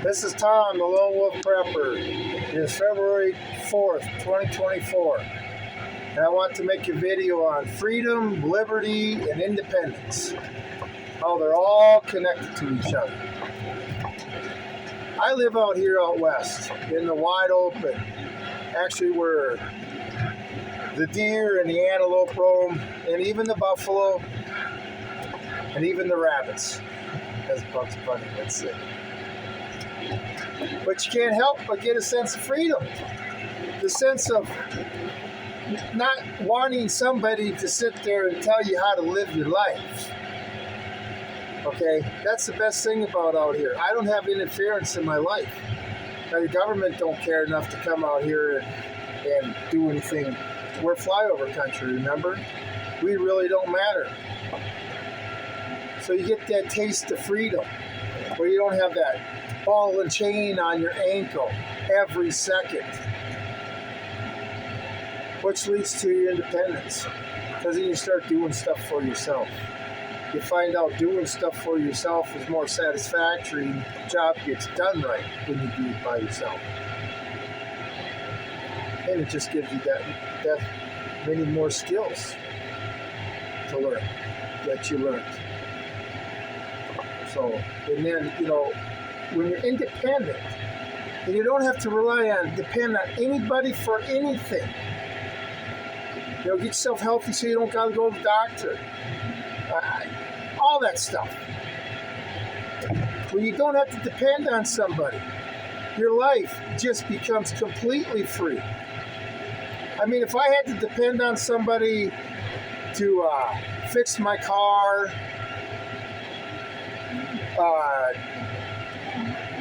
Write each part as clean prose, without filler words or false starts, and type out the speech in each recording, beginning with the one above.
This is Tom, the Lone Wolf Prepper. It is February 4th, 2024. And I want to make a video on freedom, liberty, and independence. How they're all connected to each other. I live out here out west, in the wide open. Actually, where the deer and the antelope roam, and even the buffalo, and even the rabbits, as Bugs Bunny would say. But you can't help but get a sense of freedom. The sense of not wanting somebody to sit there and tell you how to live your life. Okay? That's the best thing about out here. I don't have interference in my life. Now, the government don't care enough to come out here and do anything. We're flyover country, remember? We really don't matter. So you get that taste of freedom where you don't have that ball and chain on your ankle every second, which leads to your independence, because then you start doing stuff for yourself. You find out doing stuff for yourself is more satisfactory, and the job gets done right when you do it by yourself. And it just gives you that many more skills to learn that you learned. So, and then, when you're independent, and you don't have to depend on anybody for anything. Get yourself healthy so you don't got to go to the doctor. All that stuff. When you don't have to depend on somebody, your life just becomes completely free. I mean, if I had to depend on somebody to fix my car,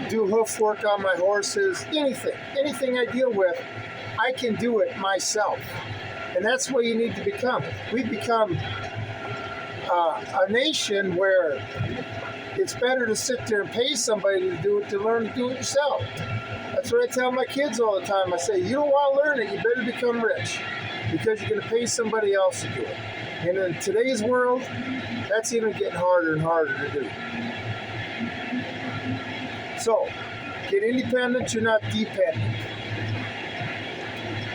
do hoof work on my horses, anything I deal with, I can do it myself. And that's what you need to become. We've become a nation where it's better to sit there and pay somebody to do it than learn to do it yourself. That's what I tell my kids all the time. I say, you don't want to learn it, you better become rich, because you're going to pay somebody else to do it. And in today's world, that's even getting harder and harder to do. So, get independent, you're not dependent.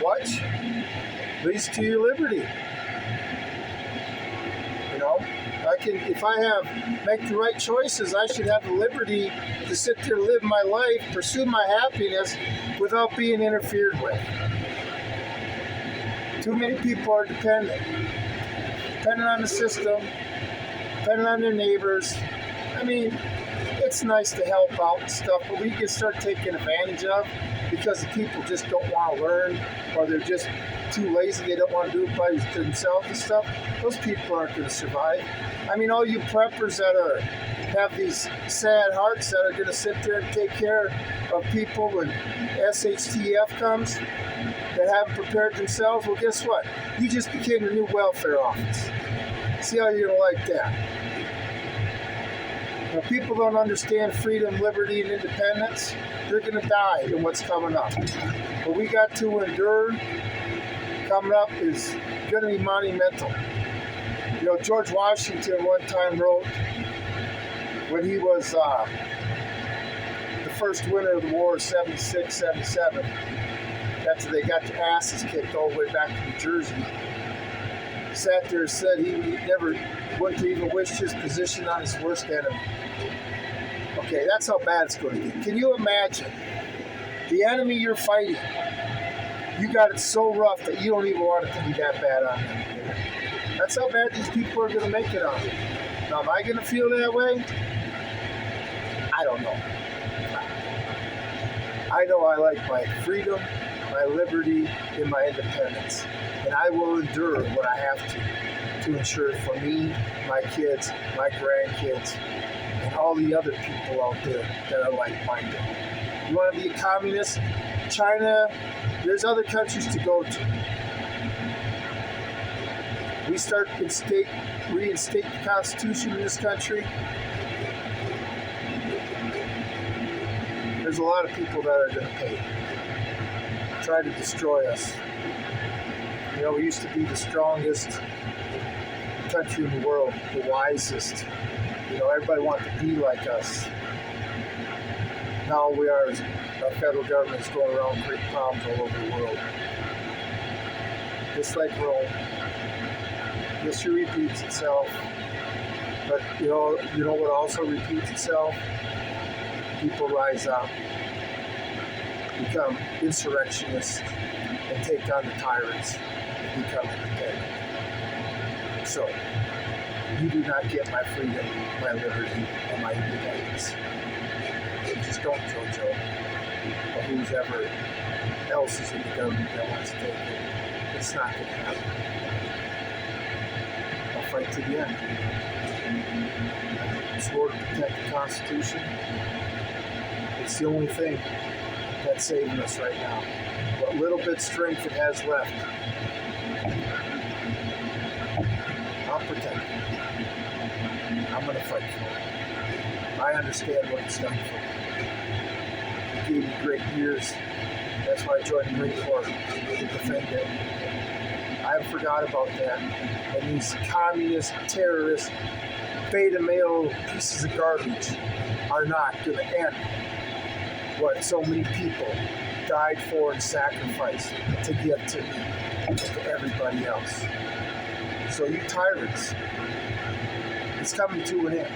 What? Leads to your liberty. If I make the right choices, I should have the liberty to sit there, live my life, pursue my happiness without being interfered with. Too many people are dependent on the system, dependent on their neighbors. I mean, it's nice to help out and stuff, but we can start taking advantage of because the people just don't want to learn, or they're just too lazy, they don't want to do it by themselves and stuff. Those people aren't going to survive. I mean, all you preppers that have these sad hearts that are going to sit there and take care of people when SHTF comes, that haven't prepared themselves, well, guess what? You just became the new welfare office. See how you're going to like that. When people don't understand freedom, liberty, and independence, they're going to die in what's coming up. What we got to endure coming up is going to be monumental. George Washington one time wrote, when he was the first winner of the war, 76, 77, after they got their asses kicked all the way back to New Jersey, sat there and said he never wouldn't even wish his position on his worst enemy. Okay, that's how bad it's going to get. Can you imagine the enemy you're fighting? You got it so rough that you don't even want it to be that bad on them. That's how bad these people are going to make it on you. Now, am I going to feel that way? I don't know. I know I like my freedom, my liberty, and my independence. And I will endure what I have to ensure it for me, my kids, my grandkids, and all the other people out there that are like-minded. You want to be a communist? China, there's other countries to go to. We start reinstate the Constitution in this country. There's a lot of people that are going to pay. Try to destroy us. We used to be the strongest country in the world, the wisest. Everybody wanted to be like us. Now we are, our federal government is going around creating problems all over the world. Just like Rome, history repeats itself. But you know what also repeats itself? People rise up, become insurrectionists, and take on the tyrants and become independent. So, you do not get my freedom, my liberty, and my independence. You just don't, JoJo. Or whoever else is in the government that wants to take it. It's not going to happen. I'll fight to the end. I swore to protect the Constitution. It's the only thing that's saving us right now. What little bit of strength it has left, I'll protect it. I'm going to fight for it. I understand what it's done for me. It gave me great years. That's why I joined the Marine Corps to defend it. I haven't forgot about that. And these communist, terrorist, beta male pieces of garbage are not going to end what so many people died for and sacrificed to give to me and to everybody else. So you tyrants, it's coming to an end.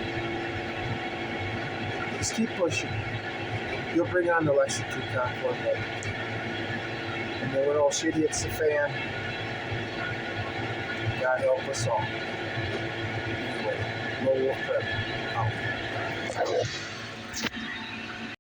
Just keep pushing. You'll bring on the election to Concord, and then when all shit hits the fan, God help us all. Anyway, Low Wolf Prep.